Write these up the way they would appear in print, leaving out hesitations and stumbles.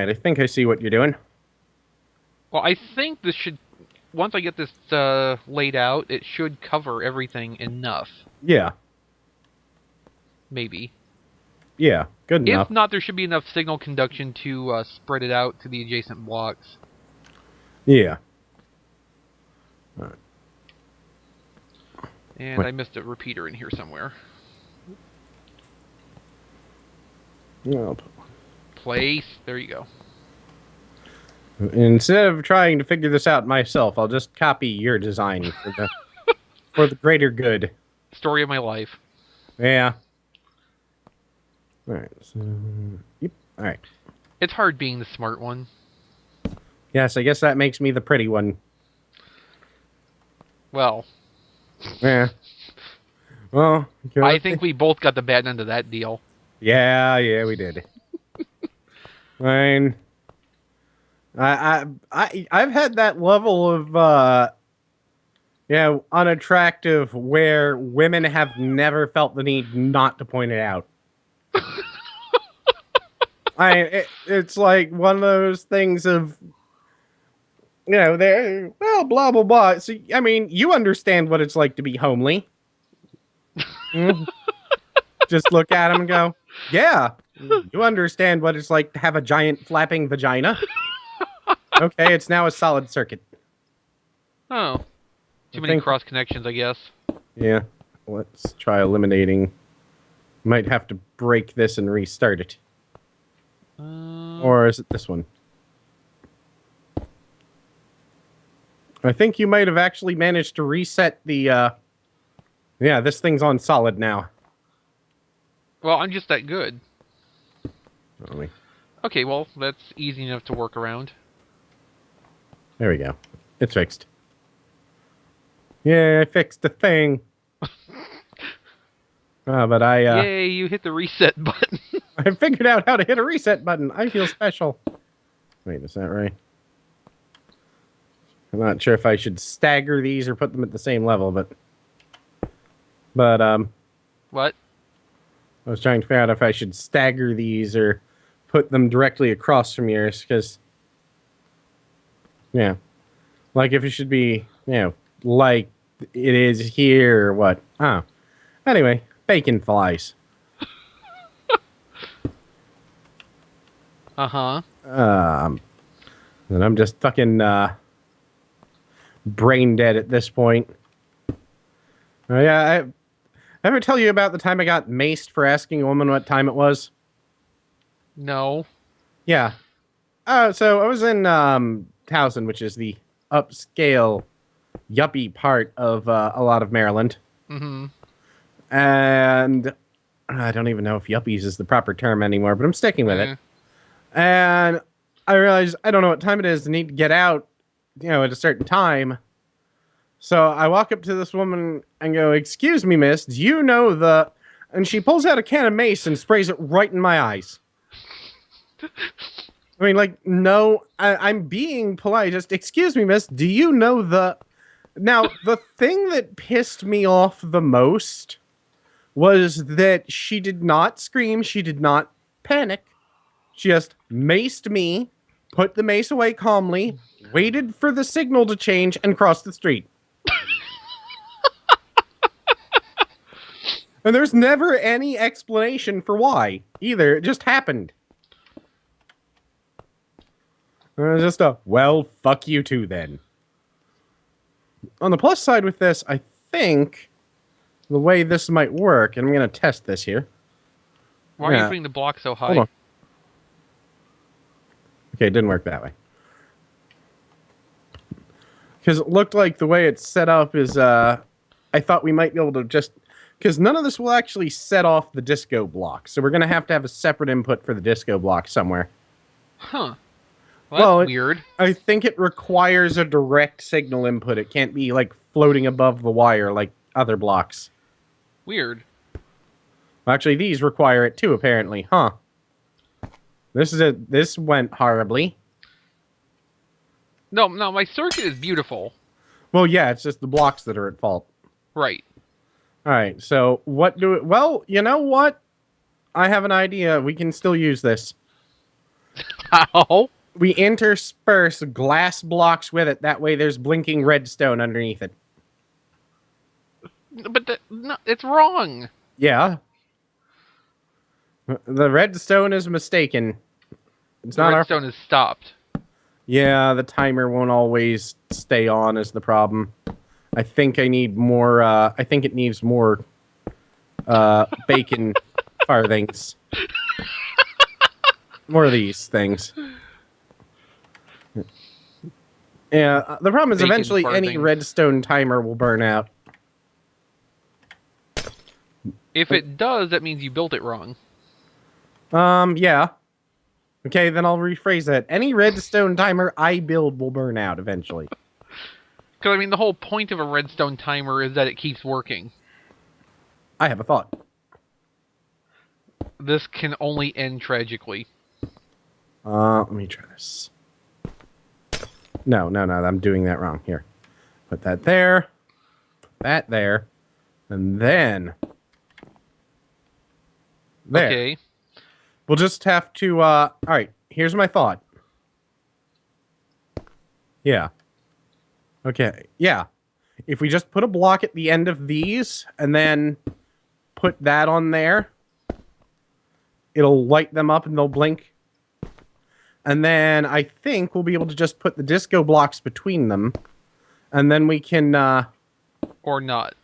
Alright, I think I see what you're doing. Well, I think this should... Once I get this laid out, it should cover everything enough. Yeah. Maybe. Yeah, good enough. If not, there should be enough signal conduction to spread it out to the adjacent blocks. Yeah. And I missed a repeater in here somewhere. Well, Place. There you go. instead of trying to figure this out myself, I'll just copy your design for the greater good. Story of my life. Yeah. Alright, so... Yep, alright. It's hard being the smart one. Yes, I guess that makes me the pretty one. Well... Yeah. Well... I think we both got the bad end of that deal. Yeah, we did. I mean... I've had that level of, unattractive where women have never felt the need not to point it out. It's like one of those things of, they're, well, blah, blah, blah. So, I mean, you understand what it's like to be homely. Just look at them and go, yeah, you understand what it's like to have a giant flapping vagina. Okay, it's now a solid circuit. Oh. Too many cross connections, I guess. Yeah. Let's try eliminating. Might have to break this and restart it. Or is it this one? I think you might have actually managed to reset the, yeah, this thing's on solid now. Well, I'm just that good. Really? Okay, well, that's easy enough to work around. There we go. It's fixed. Yeah, I fixed the thing. But Yay, you hit the reset button. I figured out how to hit a reset button. I feel special. Wait, is that right? I'm not sure if I should stagger these or put them at the same level, but... What? I was trying to figure out if I should stagger these or put them directly across from yours, because... Yeah. Like if it should be, like it is here or what. Oh. Anyway, bacon flies. Uh-huh. And I'm just fucking brain dead at this point. Yeah, I ever tell you about the time I got maced for asking a woman what time it was? No. Yeah. So I was in Towson, which is the upscale yuppie part of a lot of Maryland. Mm-hmm. And I don't even know if yuppies is the proper term anymore, but I'm sticking with it. And I realized I don't know what time it is. I need to get out, at a certain time. So I walk up to this woman and go, "Excuse me, miss, do you know the..." And she pulls out a can of mace and sprays it right in my eyes. I mean, like, no, I'm being polite. Just, "Excuse me, miss, do you know the..." Now, the thing that pissed me off the most was that she did not scream. She did not panic. She just maced me, put the mace away calmly, waited for the signal to change, and crossed the street. And there's never any explanation for why, either. It just happened. Just well, fuck you too, then. On the plus side with this, I think the way this might work, and I'm going to test this here. Why are you putting the block so high? Hold on. Okay, it didn't work that way. Because it looked like the way it's set up is, I thought we might be able to just... Because none of this will actually set off the disco block, so we're going to have a separate input for the disco block somewhere. Huh. Well, that's weird. I think it requires a direct signal input. It can't be, like, floating above the wire like other blocks. Weird. Well, actually, these require it too, apparently. Huh. This went horribly. No, my circuit is beautiful. Well, yeah, it's just the blocks that are at fault. Right. Alright, so well, you know what? I have an idea. We can still use this. How? We intersperse glass blocks with it. That way there's blinking redstone underneath it. But no, it's wrong. Yeah. The redstone is mistaken. It's The not our... redstone is stopped. Yeah, the timer won't always stay on is the problem. I think I need more, I think it needs more, bacon farthings. More of these things. Yeah, the problem is Bacon eventually any farthings. redstone timer will burn out. If it does, that means you built it wrong. Yeah. Okay, then I'll rephrase that. Any redstone timer I build will burn out eventually. Because, I mean, the whole point of a redstone timer is that it keeps working. I have a thought. This can only end tragically. Let me try this. No, I'm doing that wrong. Here. Put that there. Put that there. And then... there. Okay. We'll just have to, alright, here's my thought. Yeah. Okay, yeah. If we just put a block at the end of these, and then put that on there, it'll light them up and they'll blink. And then I think we'll be able to just put the disco blocks between them, and then we can, Or not.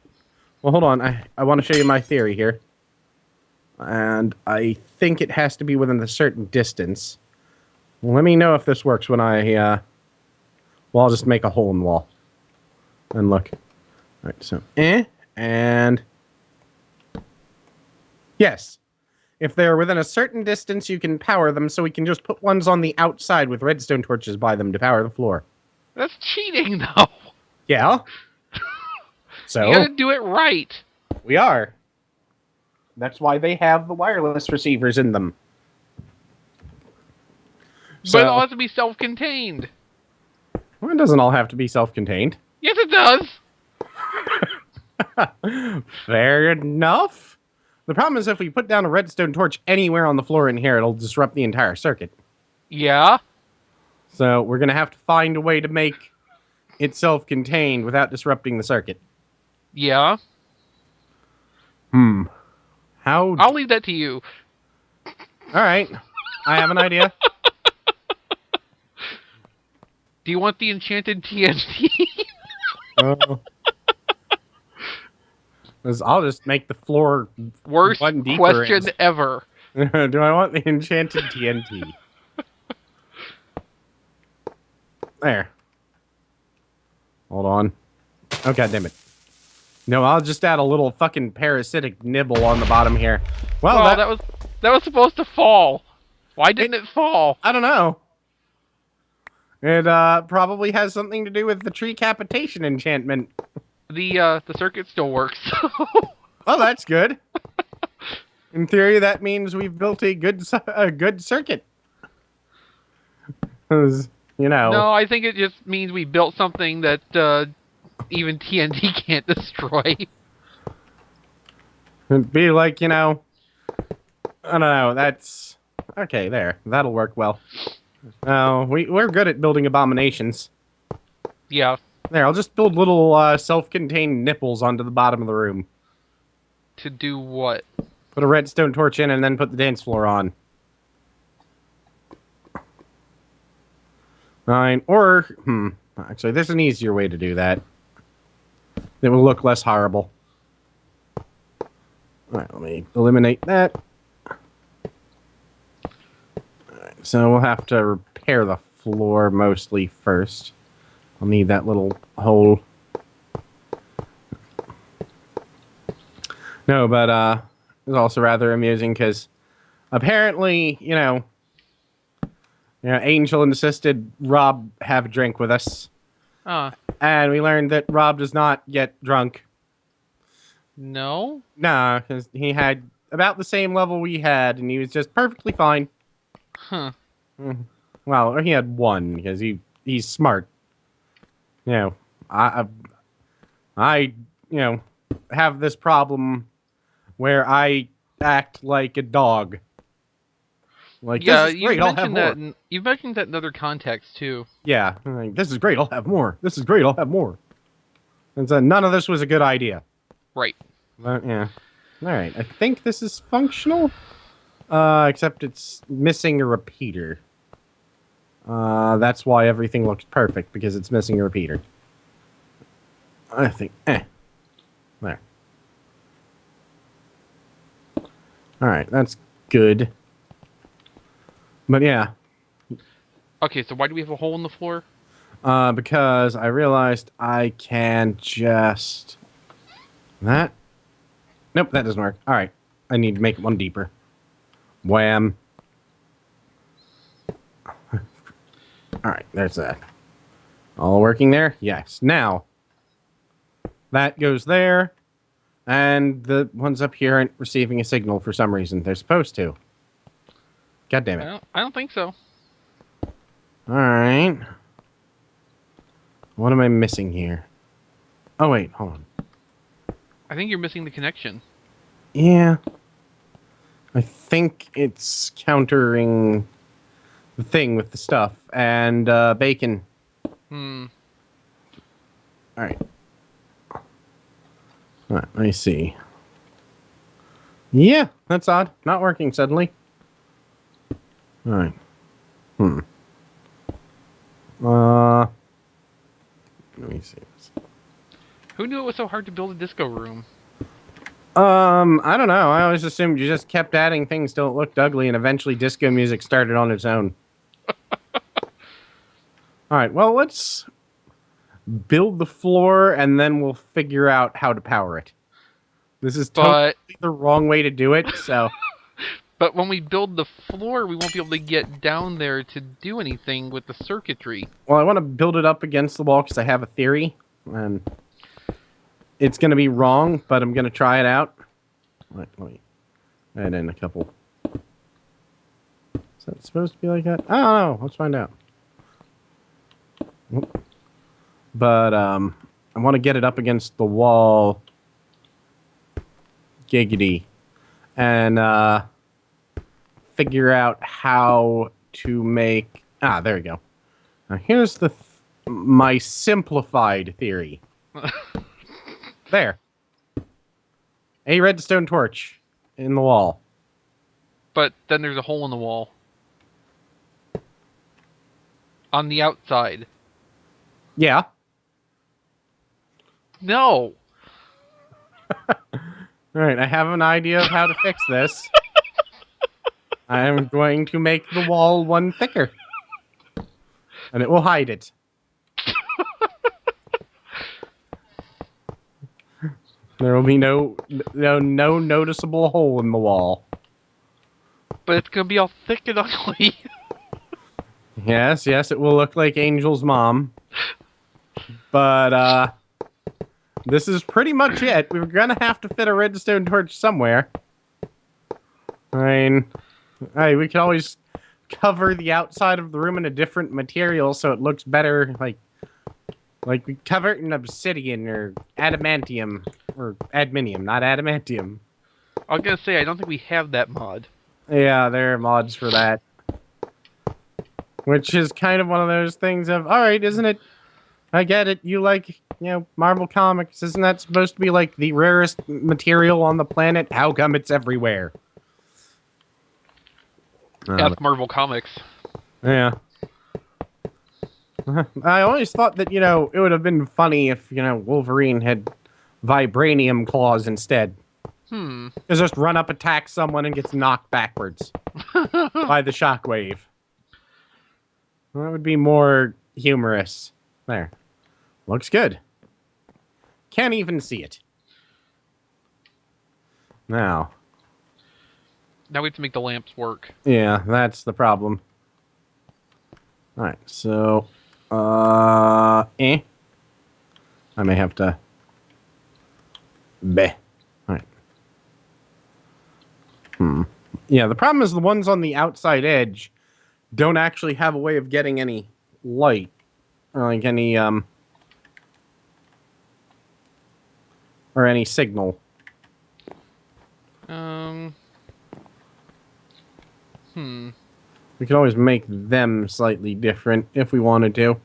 well, hold on, I want to show you my theory here. And I think it has to be within a certain distance. Let me know if this works when I, well, I'll just make a hole in the wall. And look. Alright, so, and... yes. If they're within a certain distance, you can power them, so we can just put ones on the outside with redstone torches by them to power the floor. That's cheating, though. Yeah? So, You gotta do it right. we are. That's why they have the wireless receivers in them. But it all has to be self-contained. Well, it doesn't all have to be self-contained. Yes, it does. Fair enough. The problem is if we put down a redstone torch anywhere on the floor in here, it'll disrupt the entire circuit. Yeah. So we're going to have to find a way to make it self-contained without disrupting the circuit. Yeah. How... I'll leave that to you. Alright. I have an idea. Do you want the enchanted TNT? I'll just make the floor Worst one deeper question ever. Do I want the enchanted TNT? There. Hold on. Oh, God damn it. No, I'll just add a little fucking parasitic nibble on the bottom here. Well, that was supposed to fall. Why didn't it fall? I don't know. It probably has something to do with the tree capitation enchantment. The circuit still works. Oh, that's good. In theory, that means we've built a good circuit. 'Cause, you know. No, I think it just means we built something that even TNT can't destroy. It'd be like, you know, I don't know, that's... okay, there. That'll work well. We're good at building abominations. Yeah. There, I'll just build little self-contained nipples onto the bottom of the room. To do what? Put a redstone torch in and then put the dance floor on. Fine. Or, actually, there's an easier way to do that. It will look less horrible. Alright, let me eliminate that. Alright, so we'll have to repair the floor mostly first. I'll need that little hole. No, but it's also rather amusing because apparently, you know, Angel insisted Rob have a drink with us. And we learned that Rob does not get drunk. No? Nah, because he had about the same level we had, and he was just perfectly fine. Huh. Well, he had one, because he's smart. You know, I have this problem where I act like a dog. Like, this Yeah, is great, I'll have more. you've mentioned that in other contexts too. Yeah, like, this is great, I'll have more. This is great, I'll have more. And so none of this was a good idea. Right. But, yeah. Alright, I think this is functional. Except it's missing a repeater. That's why everything looks perfect, because it's missing a repeater. I think, there. Alright, that's good. But yeah. Okay, so why do we have a hole in the floor? Because I realized I can just... That? Nope, that doesn't work. Alright, I need to make it one deeper. Wham. Alright, there's that. All working there? Yes. Now, that goes there, and the ones up here aren't receiving a signal for some reason. They're supposed to. God damn it. I don't think so. Alright. What am I missing here? Oh, wait, hold on. I think you're missing the connection. Yeah. I think it's countering the thing with the stuff and bacon. Hmm. Alright. Alright, let me see. Yeah, that's odd. Not working suddenly. Alright. Let me see this. Who knew it was so hard to build a disco room? I don't know. I always assumed you just kept adding things till it looked ugly and eventually disco music started on its own. Alright, well, let's build the floor and then we'll figure out how to power it. This is totally the wrong way to do it, so... But when we build the floor, we won't be able to get down there to do anything with the circuitry. Well, I want to build it up against the wall because I have a theory, and it's going to be wrong, but I'm going to try it out. Let me add in a couple. Is that supposed to be like that? I don't know. Let's find out. But I want to get it up against the wall. Giggity. And figure out how to make... Ah, there we go. Now here's my simplified theory. There. A redstone torch in the wall. But then there's a hole in the wall. On the outside. Yeah. No! Alright, I have an idea of how to fix this. I'm going to make the wall one thicker. And it will hide it. There will be no noticeable hole in the wall. But it's gonna be all thick and ugly. Yes, it will look like Angel's mom. But, this is pretty much it. We're gonna have to fit a redstone torch somewhere. I mean... Hey, we could always cover the outside of the room in a different material so it looks better, like we cover it in obsidian or adamantium, or adminium, not adamantium. I was gonna say, I don't think we have that mod. Yeah, there are mods for that. Which is kind of one of those things of, alright, isn't it? I get it, you like, Marvel Comics, isn't that supposed to be like the rarest material on the planet? How come it's everywhere? That's Marvel Comics. Yeah. I always thought that, it would have been funny if, Wolverine had vibranium claws instead. It's just run up, attack someone, and gets knocked backwards by the shockwave. That would be more humorous. There. Looks good. Can't even see it. Now we have to make the lamps work. Yeah, that's the problem. Alright, so... I may have to... Alright. Yeah, the problem is the ones on the outside edge don't actually have a way of getting any light. Or like any, or any signal. We could always make them slightly different if we wanted to.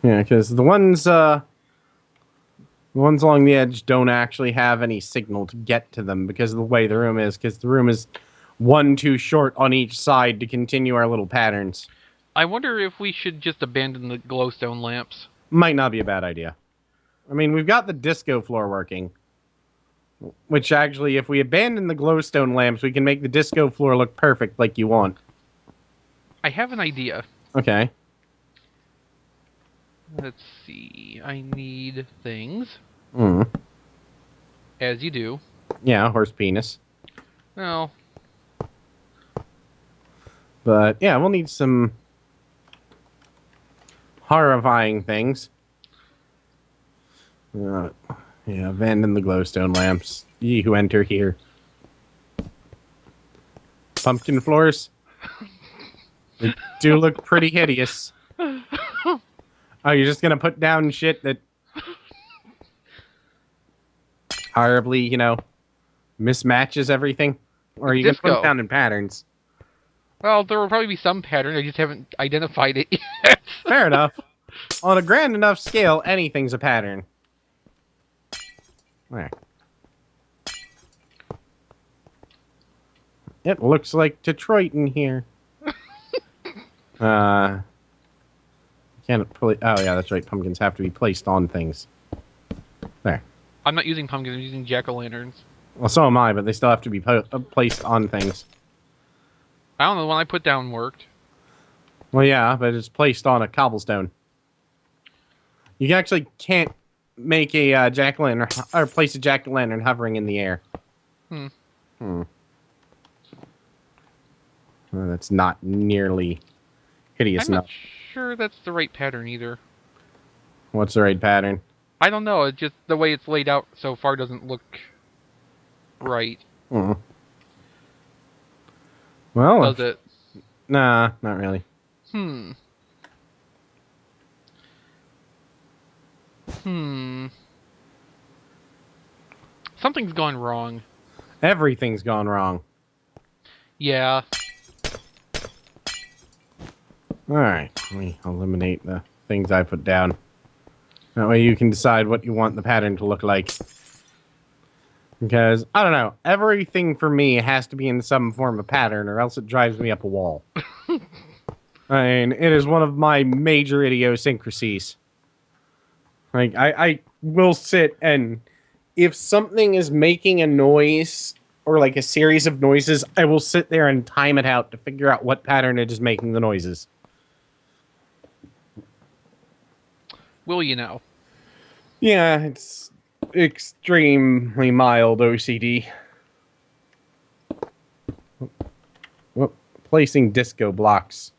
Yeah, because the ones along the edge don't actually have any signal to get to them because of the way the room is, because the room is one too short on each side to continue our little patterns. I wonder if we should just abandon the glowstone lamps. Might not be a bad idea. I mean, we've got the disco floor working. Which actually, if we abandon the glowstone lamps, we can make the disco floor look perfect like you want. I have an idea. Okay. Let's see. I need things. Hmm. As you do. Yeah, horse penis. Well, But, yeah, we'll need some horrifying things. Yeah, abandon the glowstone lamps. Ye who enter here. Pumpkin floors? They do look pretty hideous. Oh, you're just gonna put down shit that horribly, mismatches everything? Or are you gonna put them down in patterns? well, there will probably be some pattern. I just haven't identified it yet. Fair enough. On a grand enough scale, anything's a pattern. There. It looks like Detroit in here. Can't oh yeah, that's right. Pumpkins have to be placed on things. There. I'm not using pumpkins. I'm using jack-o'-lanterns. Well, so am I, but they still have to be placed on things. I don't know. The one I put down worked. Well, yeah, but it's placed on a cobblestone. You actually can't make a jack-o'-lantern or place a jack-o'-lantern hovering in the air. Well, that's not nearly hideous enough. I'm not sure that's the right pattern either. What's the right pattern? I don't know. It's just the way it's laid out so far doesn't look right. Well, Does it? Nah, not really. Something's gone wrong. Everything's gone wrong. Yeah. Alright, let me eliminate the things I put down. That way you can decide what you want the pattern to look like. Because, I don't know, everything for me has to be in some form of pattern or else it drives me up a wall. I mean, it is one of my major idiosyncrasies. Like, I will sit and if something is making a noise or like a series of noises, I will sit there and time it out to figure out what pattern it is making the noises. Will you know? Yeah, it's extremely mild OCD. Well, placing disco blocks.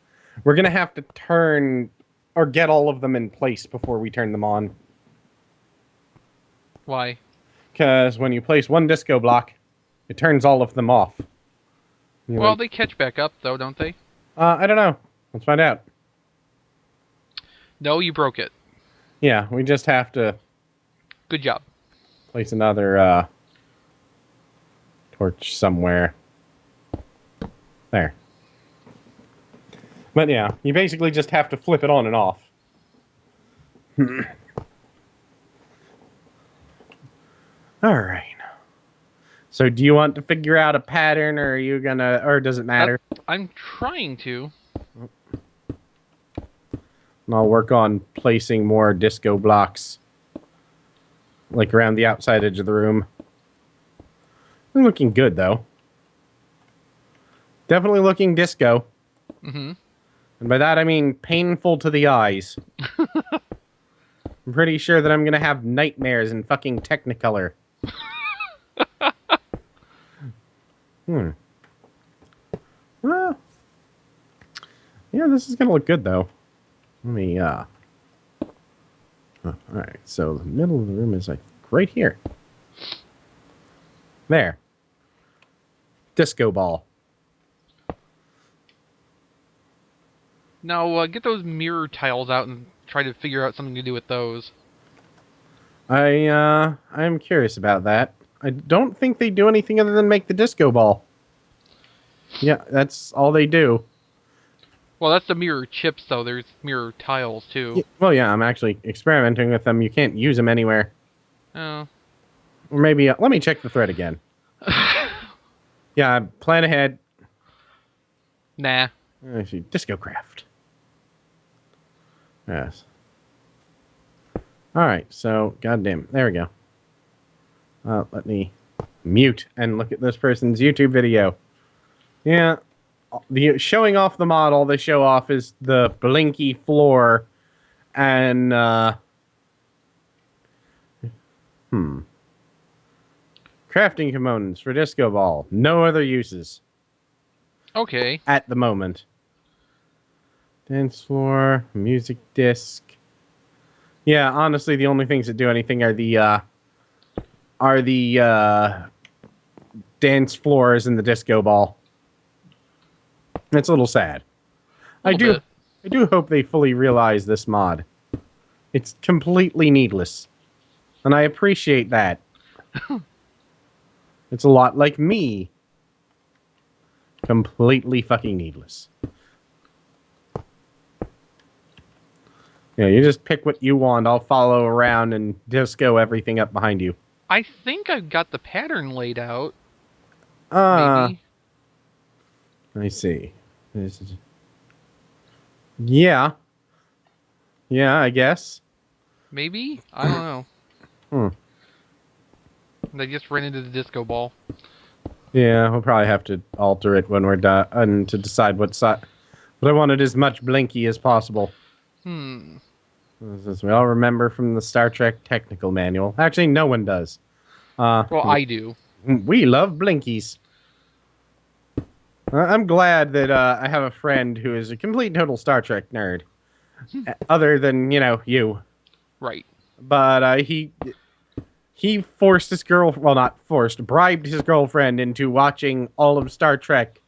We're going to have to turn or get all of them in place before we turn them on. Why? Because when you place one disco block, it turns all of them off. Well, they catch back up, though, don't they? I don't know. Let's find out. No, you broke it. Yeah, we just have to... Good job. Place another torch somewhere. There. But yeah, you basically just have to flip it on and off. Alright. So do you want to figure out a pattern, or are you gonna... Or does it matter? I'm trying to. And I'll work on placing more disco blocks. Like around the outside edge of the room. They're looking good, though. Definitely looking disco. Mm-hmm. And by that I mean painful to the eyes. I'm pretty sure that I'm gonna have nightmares in fucking Technicolor. Well, yeah, this is gonna look good, though. Let me, alright, so the middle of the room is, like, right here. There. Disco ball. Now, get those mirror tiles out and try to figure out something to do with those. I'm curious about that. I don't think they do anything other than make the disco ball. Yeah, that's all they do. Well, that's the mirror chips, though. There's mirror tiles, too. Well, yeah, I'm actually experimenting with them. You can't use them anywhere. Oh. Or maybe, let me check the thread again. Yeah, plan ahead. Nah. Let's see, Disco Craft. Yes. Alright, so, goddamn, there we go. Let me mute and look at this person's YouTube video. Yeah, showing off the mod, all they show off is the blinky floor and, crafting components for Disco Ball. No other uses. Okay. At the moment. Dance floor, music disc. Yeah, honestly, the only things that do anything are the dance floors and the disco ball. It's a little sad. I do hope they fully realize this mod. It's completely needless. And I appreciate that. It's a lot like me. Completely fucking needless. Yeah, you just pick what you want. I'll follow around and disco everything up behind you. I think I've got the pattern laid out. Maybe. I see. Yeah. Yeah, I guess. Maybe? I don't know. They just ran into the disco ball. Yeah, we'll probably have to alter it when we're done to decide what side. But I want it as much blinky as possible. As we all remember from the Star Trek technical manual. Actually, no one does. Well, I do. We love blinkies. I'm glad that I have a friend who is a complete total Star Trek nerd. Other than, you. Right. But he forced his bribed his girlfriend into watching all of Star Trek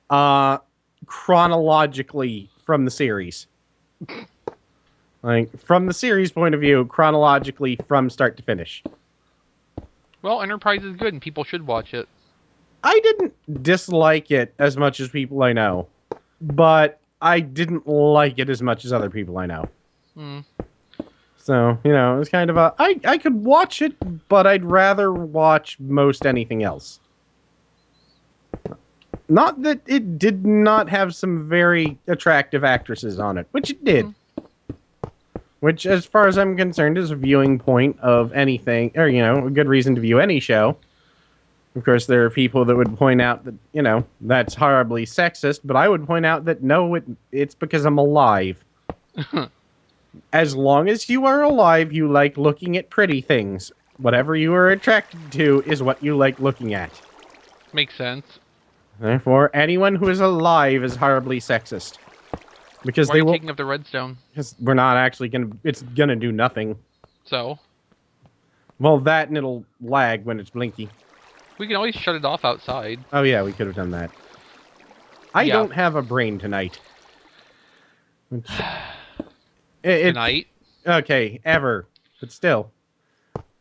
chronologically from the series. Like, from the series point of view, chronologically from start to finish. Well, Enterprise is good and people should watch it. I didn't dislike it as much as people I know, but I didn't like it as much as other people I know. So, it was kind of I could watch it, but I'd rather watch most anything else. Not that it did not have some very attractive actresses on it, which it did. Which, as far as I'm concerned, is a viewing point of anything, or, a good reason to view any show. Of course, there are people that would point out that, that's horribly sexist, but I would point out that, no, it's because I'm alive. As long as you are alive, you like looking at pretty things. Whatever you are attracted to is what you like looking at. Makes sense. Therefore, anyone who is alive is horribly sexist. Because Why are you taking up the redstone? Because we're not actually it's gonna do nothing. So? Well, that and it'll lag when it's blinky. We can always shut it off outside. Oh yeah, we could have done that. I don't have a brain tonight. Tonight? Okay, ever. But still.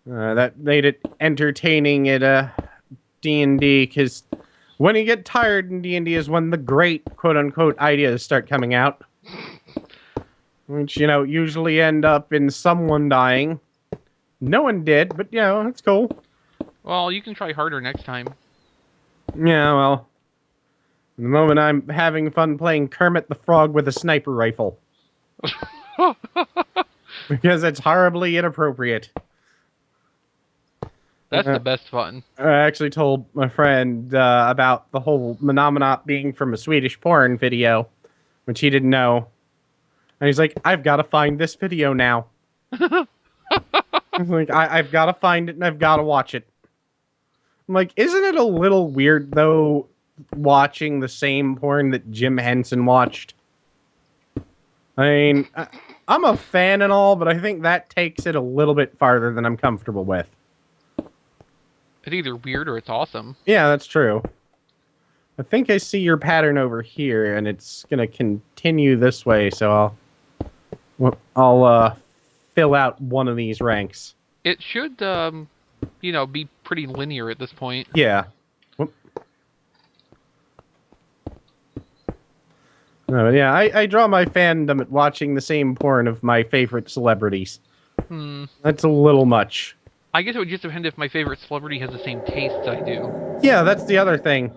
That made it entertaining at D&D, because when you get tired in D&D is when the great quote-unquote ideas start coming out. Which, usually end up in someone dying. No one did, but, it's cool. Well, you can try harder next time. Yeah, well. In the moment I'm having fun playing Kermit the Frog with a sniper rifle. Because it's horribly inappropriate. That's the best fun. I actually told my friend about the whole Minimap being from a Swedish porn video, which he didn't know. And he's like, I've got to find this video now. I was like, I've got to find it and I've got to watch it. I'm like, isn't it a little weird, though, watching the same porn that Jim Henson watched? I mean, I'm a fan and all, but I think that takes it a little bit farther than I'm comfortable with. It's either weird or it's awesome. Yeah, that's true. I think I see your pattern over here, and it's going to continue this way, so I'll fill out one of these ranks. It should, be pretty linear at this point. Yeah. Yeah, I draw my fandom at watching the same porn of my favorite celebrities. That's a little much. I guess it would just depend if my favorite celebrity has the same tastes I do. Yeah, that's the other thing.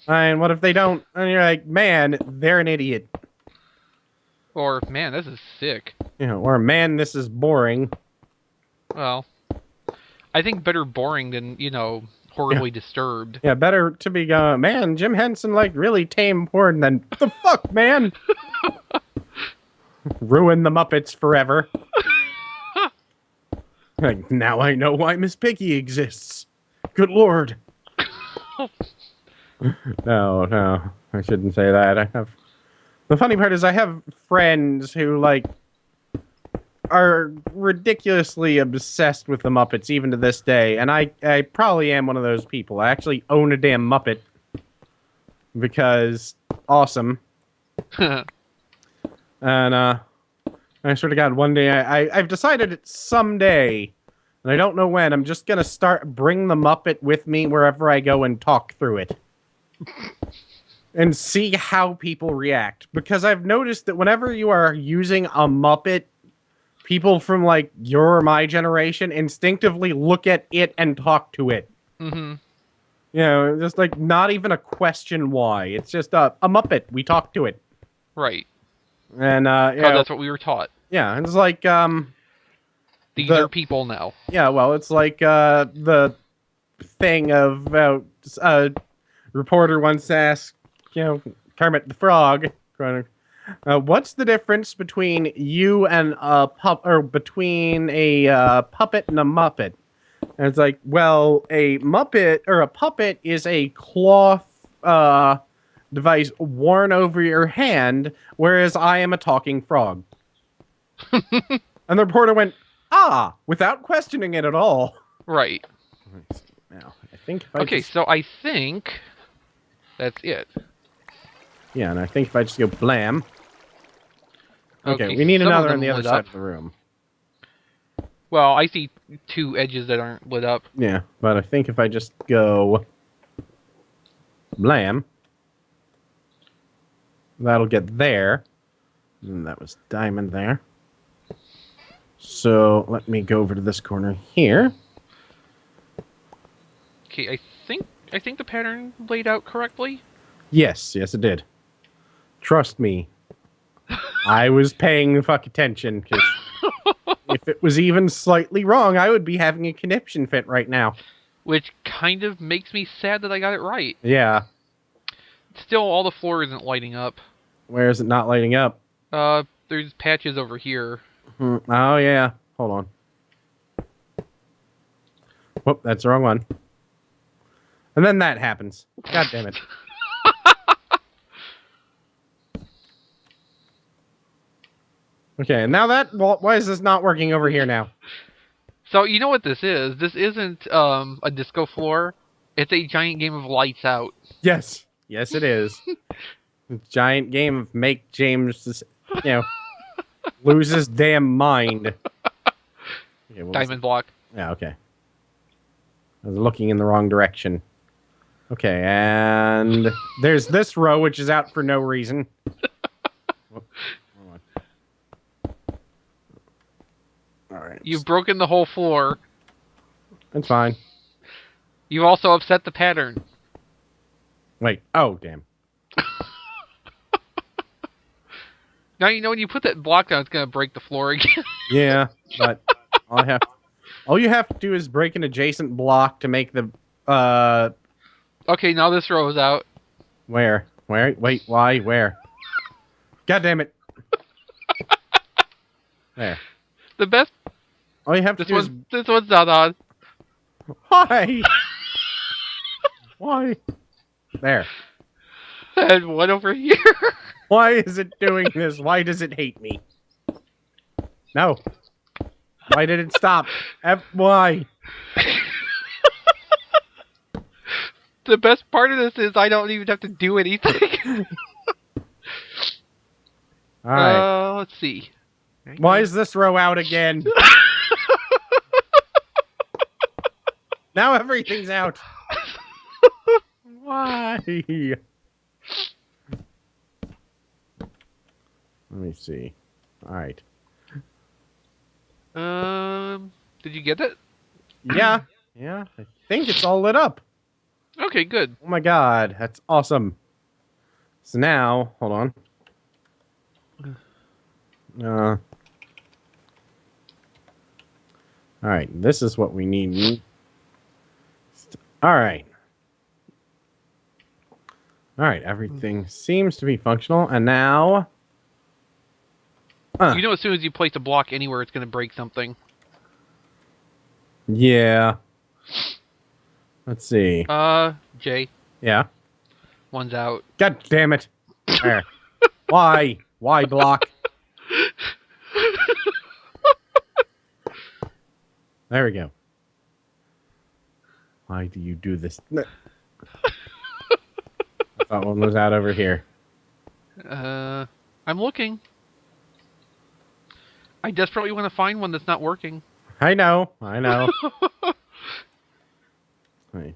And what if they don't? And you're like, man, they're an idiot. Or, man, this is sick. Or man, this is boring. Well, I think better boring than, horribly disturbed. Yeah, better to be man, Jim Henson liked really tame porn than the fuck, man. Ruin the Muppets forever. Like, now I know why Miss Piggy exists. Good lord. No, I shouldn't say that. The funny part is I have friends who, like, are ridiculously obsessed with the Muppets even to this day, and I probably am one of those people. I actually own a damn Muppet because awesome. And I swear to God, one day I've decided it's someday, and I don't know when. I'm just gonna bring the Muppet with me wherever I go and talk through it. And see how people react. Because I've noticed that whenever you are using a Muppet, people from, like, your or my generation instinctively look at it and talk to it. Just, like, not even a question why. It's just a Muppet. We talk to it. Right. And, that's what we were taught. Yeah, it's like, These are people now. Yeah, well, it's like, the thing of, a reporter once asked, Kermit the Frog, what's the difference between you and between a puppet and a Muppet? And it's like, well, a Muppet or a puppet is a cloth device worn over your hand, whereas I am a talking frog. And the reporter went, without questioning it at all. Right. Now, I think so I think that's it. Yeah, and I think if I just go blam. Okay, we need another on the other side of the room. Well, I see two edges that aren't lit up. Yeah, but I think if I just go blam, that'll get there. And that was diamond there. So let me go over to this corner here. Okay, I think the pattern laid out correctly. Yes, it did. Trust me. I was paying the fuck attention, because if it was even slightly wrong, I would be having a conniption fit right now. Which kind of makes me sad that I got it right. Yeah. Still, all the floor isn't lighting up. Where is it not lighting up? There's patches over here. Oh, yeah. Hold on. Whoop, that's the wrong one. And then that happens. God damn it. Okay, and now why is this not working over here now? So, you know what this is? This isn't a disco floor. It's a giant game of Lights Out. Yes. Yes, it is. A giant game of make James, lose his damn mind. Okay, Diamond block. Yeah, okay. I was looking in the wrong direction. Okay, and there's this row, which is out for no reason. Alright. You've broken the whole floor. That's fine. You've also upset the pattern. Wait. Oh, damn. Now, when you put that block down, it's going to break the floor again. Yeah, but all you have to do is break an adjacent block to make the, Okay, now this row is out. Where? Wait, why? Where? God damn it. There. The best... All you have to do is... This one's not on. Why? Why? There. And one over here. Why is it doing this? Why does it hate me? No. Why did it stop? Why? The best part of this is I don't even have to do anything. Alright. Let's see. Why is this row out again? Now everything's out. Why? Let me see. All right. Did you get it? Yeah. Yeah. I think it's all lit up. Okay, good. Oh my god. That's awesome. So now, hold on. All right. This is what we need. All right. All right. Everything seems to be functional. And now... You know, as soon as you place a block anywhere, it's going to break something. Yeah. Let's see. Jay, Yeah. one's out. God damn it. There. Why? Why block? There we go. Why do you do this? I thought one was out over here. I'm looking. I desperately want to find one that's not working. I know. I know. Wait.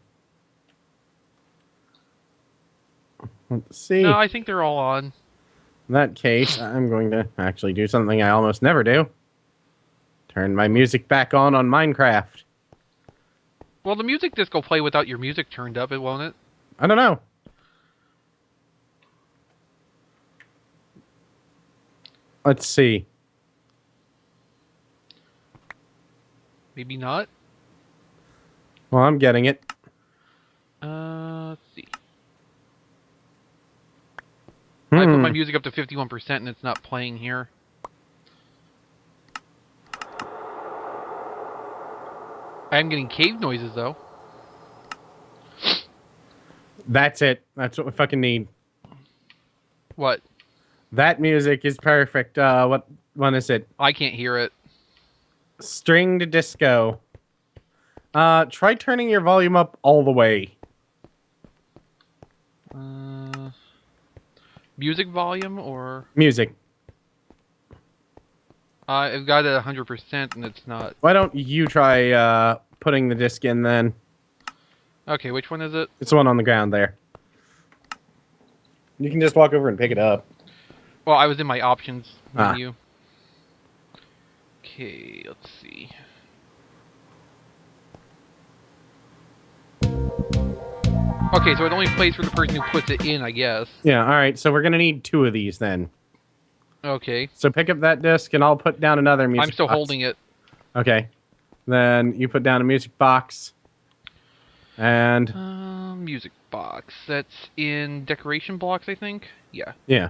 Let's see. No, I think they're all on. In that case, I'm going to actually do something I almost never do. Turn my music back on Minecraft. Well, the music disc will play without your music turned up, won't it? I don't know. Let's see. Maybe not. Well, I'm getting it. Let's see. I put my Hmm. music up to 51% and it's not playing here. I am getting cave noises, though. That's it. That's what we fucking need. What? That music is perfect. What one is it? I can't hear it. Stringed disco. Try turning your volume up all the way. Music volume or... Music. I've got it at 100% and it's not. Why don't you try putting the disc in then? Okay, which one is it? It's the one on the ground there. You can just walk over and pick it up. Well, I was in my options menu. Okay, let's see. Okay, so it only plays for the person who puts it in, I guess. Yeah, alright, so we're gonna need 2 of these then. Okay. So pick up that disc and I'll put down another music I'm still box. holding it. Okay. Then you put down a music box. And... Music box. That's in decoration blocks, I think? Yeah. Yeah.